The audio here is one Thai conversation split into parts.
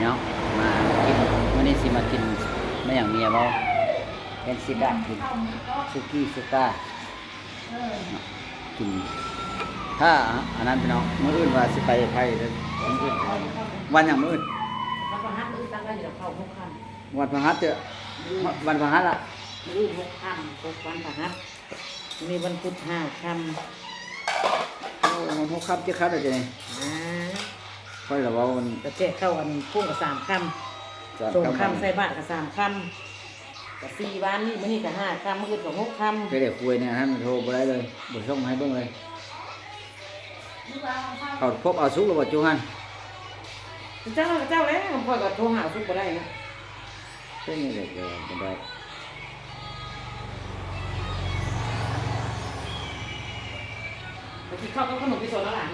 เนาะมากินวันนี้สิมากินไม่อย่างเมียบ่เป็นซิดะกินซุกี้ซุก้ากินถ้าอันนั้นพี่น้องมื้ออื่นว่าสิไปไผเด้อมื้ออื่นวันอย่างมื้ออื่น วันพฤหัสมื้อตั้งได้อยู่เข้า6 ค่ำ วันพฤหัสเด้อวันพฤหัสล่ะ มื้อ6 ค่ำ6วันพฤหัสมีวันพุธ5 ค่ำ โอ้มัน6ค่ำ7ค่ำได้จังได๋ อ่า ค่อยละเว้ามัน ก็แจกเข้าอันพุ่งกับ3 ค่ำส่งค่ำใส่บาตรกับ3 ค่ำกับ4วันนี้มื้อนี้ก็5 ค่ำมื้ออื่นก็6 ค่ำ ไปได้คุยเนี่ยท่านโทรบ่ได้เลยบ่ส่งให้เบิ่งเลยเขาพบเอาสุกแล้วบ่จูฮัน เจ้าแล้วพ่อก็โทรหาสุกบ่ได้นะ เป็นนี่เด็กบ่ได้ ไปกินข้าวกับขนมที่สวนแล้วหลาน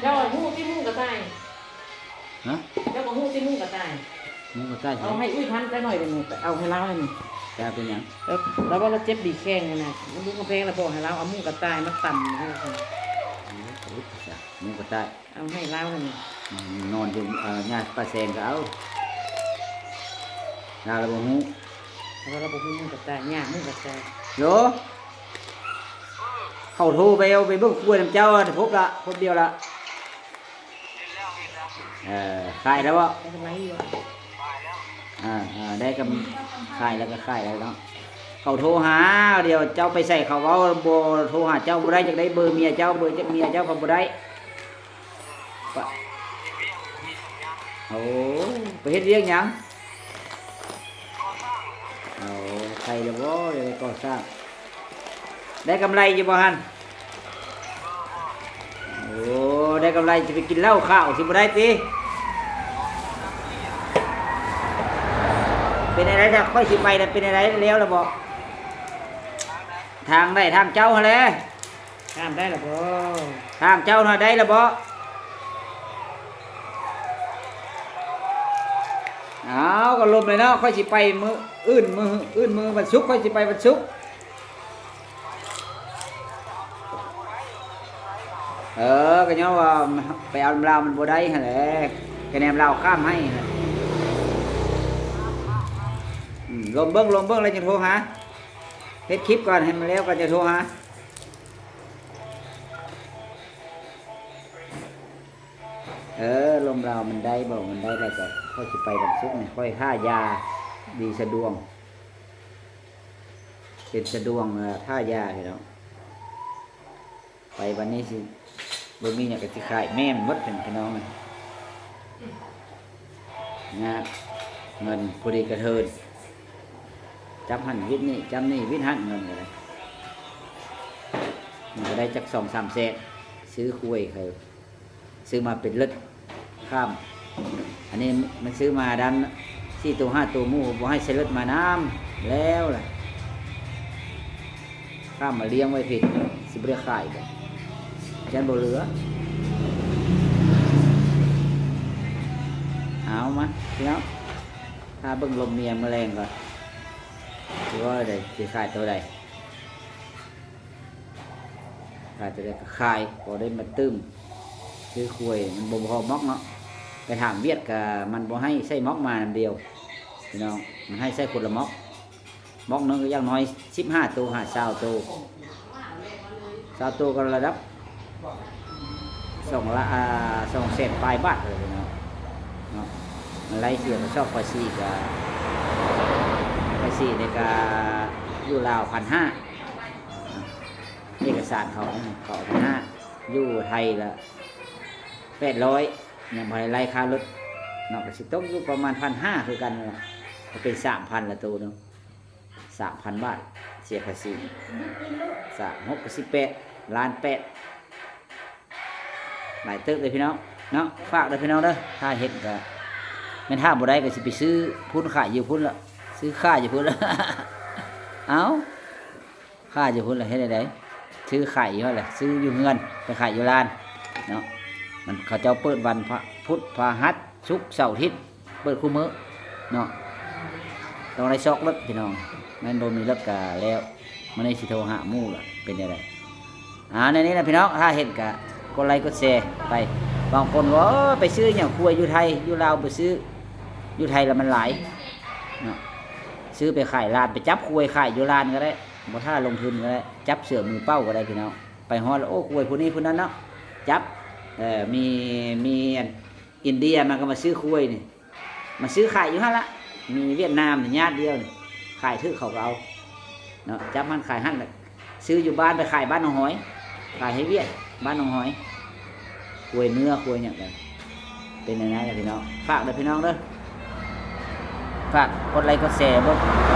เจ้าฮู้ที่มุ้งกระต่าย ฮะ เจ้าก็ฮู้ที่มุ้งกระต่าย มึงก็ใต้ เอาให้อุ้ยพันไปหน่อยเดี๋ยวนี้เอาให้เล่าให้นี่ จะเป็นหยัง แล้วว่าเราเจ็บดีแข้งไงนะมันดูกระเพงแล้วบอกให้เราเอามุ้งกระต่ายมาต่ำให้เรา โอ้ยจ้ะมึงก็ใต้ เอาให้เล่าให้นี่ นอนอยู่ญาติป้าแซงก็เอาลาแล้วบ่ฮู้ แล้วเราบอกให้มุ้งกระต่ายย่ามุ้งกระต่าย โยเขาโทรไปเอาไปเบิ่งคุยน้ำเจ้าพบละพบเดียวละขายแล้วบ่ ไม่เป็นไรอยู่ ได้กำขายแล้วก็ขายแล้วเนาะเขาโทรหาเดี๋ยวเจ้าไปใส่เขาเว้าบ่โทรหาเจ้าบ่ได้จักได้เบอร์เมียเจ้าเบอร์จักเมียเจ้าเขาบ่ได้ปะโอ้ไปเฮ็ดเวียกหยังเอาใครแล้วบ่เดี๋ยวก่อสร้างได้กำไรอยู่บ่ฮั่นโอ้ได้กำไรจะไปกินเหล้าข้าวสิบ่ได้ติเป็นอะไรถ้าค่อยสิไปน่ะเป็นอะไรแล้วล่ะบ่ทางได้ทางเจ้าหั่นแหละ ข้ามได้หรอบ่ ทางเจ้าน่ะได้ล่ะบ่เอาก็ลมเลยเนาะค่อยสิไปมื้ออื่นมื้อวันศุกร์ค่อยสิไปวันศุกร์ก็ย้อนว่าไปเอาลาวมันบ่ได้หั่นแหละคะแนนลาวข้ามให้หั่นลมเบิ่งแล้วจะโทรหาเฮ็ดคลิปก่อนให้มันแล้วก็จะโทรหาลมเรามันได้บ่มันได้แล้วก็ค่อยสิไปวันศุกร์นี่ค่อยท่ายาดีสะดวงเป็นสะดวงท่ายาพี่น้องไปวันนี้สิบ่มีหยังก็สิขายแม่มันหมดเป็นพี่น้องนะเงินผู้ใดกระเทินจับหันวิทย์นี่จำนี่วิทย์หันเงินอะไรมันก็ได้จัก2-3 แสนซื้อคุยเขาซื้อมาเป็นเลิศข้ามอันนี้มันซื้อมาดัน4 ตัว 5 ตัวหมู่บ่ให้ใช้เลิศมาน้ำแล้วล่ะข้ามมาเลี้ยงไว้ผิดสิบ่ได้ขายกันฉันบ่เหลือเอามาพี่น้องถ้าเบิ่งลมเมียแมลงก่อนคือว่าได้สิขายตัวใดขายตัวใดก็ขายพอได้มาตึมซื้อคุยมันบ่พอม็อกเนาะไปถามเวียดก็มันบ่ให้ใส่ม็อกมาอันเดียวพี่น้องมันให้ใส่คนละม็อกนึงก็อย่างน้อย15 ตัว20 ตัว20 ตัวก็ระดับ2 แสนปลายบาทเลยเนาะมันไล่เสียมาชอบภาษีก็ภาษีในกาอยู่ลาว1,500เอกสารเขา1,500อยู่ไทยละ800ยังบ่ได้ไล่ค่ารถเนาะก็สิตกอยู่ประมาณ1,500คือกันนั่นล่ะก็เป็น 3,000 ละตัวเนาะ 3,000 บาทเสียภาษี36ก็18 ล้าน 8หลายเติบเลยพี่น้องเนาะฝากเลยพี่น้องเด้อถ้าเฮ็ดก็แม่นถ้าบ่ได้ก็สิไปซื้อพุ่นขายอยู่พุ่นละซื้อค่าอยู่พุ่นละ เอาค่าอยู่พุ่นละเฮ็ดได้ซื้อขายอยู่นั่นแหละซื้ออยู่เฮือนไปขายอยู่ร้านเนาะมันเขาเจ้าเปิดวันพระพุธพฤหัสศุกร์เสาร์อาทิตย์เปิดคู่มื้อเนาะต้องได้ซอกรถพี่น้องแม่นบ่มีรถก็แล้วมื้อนี้สิโทรหาหมู่ล่ะเป็นจังได๋ในนี้นะพี่น้องถ้าเห็นก็กดไลค์กดแชร์ไป บางคนว่าไปซื้ออย่างควยอยู่ไทยอยู่ลาวไปซื้ออยู่ไทยแล้วมันหลายเนาะซื้อไปขายร้านไปจับควยขายอยู่ร้านก็ได้บ่ท่าลงทุนก็ได้จับเสือมือเป้าก็ได้พี่น้องไปฮอดแล้วโอ้ควยผู้นี้ผู้นั้นเนาะจับมีอินเดียมันก็มาซื้อควยนี่มาซื้อขายอยู่หั่นละมีเวียดนามนี่ญาติเดียวนี่ขายถือเขาก็เอาเนาะจับมันขายหั่นซื้ออยู่บ้านไปขายบ้านหนองหอยขายให้เวียดบ้านหนองหอยควยเนื้อควยอย่างไรเป็นยังไงล่ะพี่น้องฝากเด้อพี่น้องเด้อฝากกดไลค์กดแชร์บ่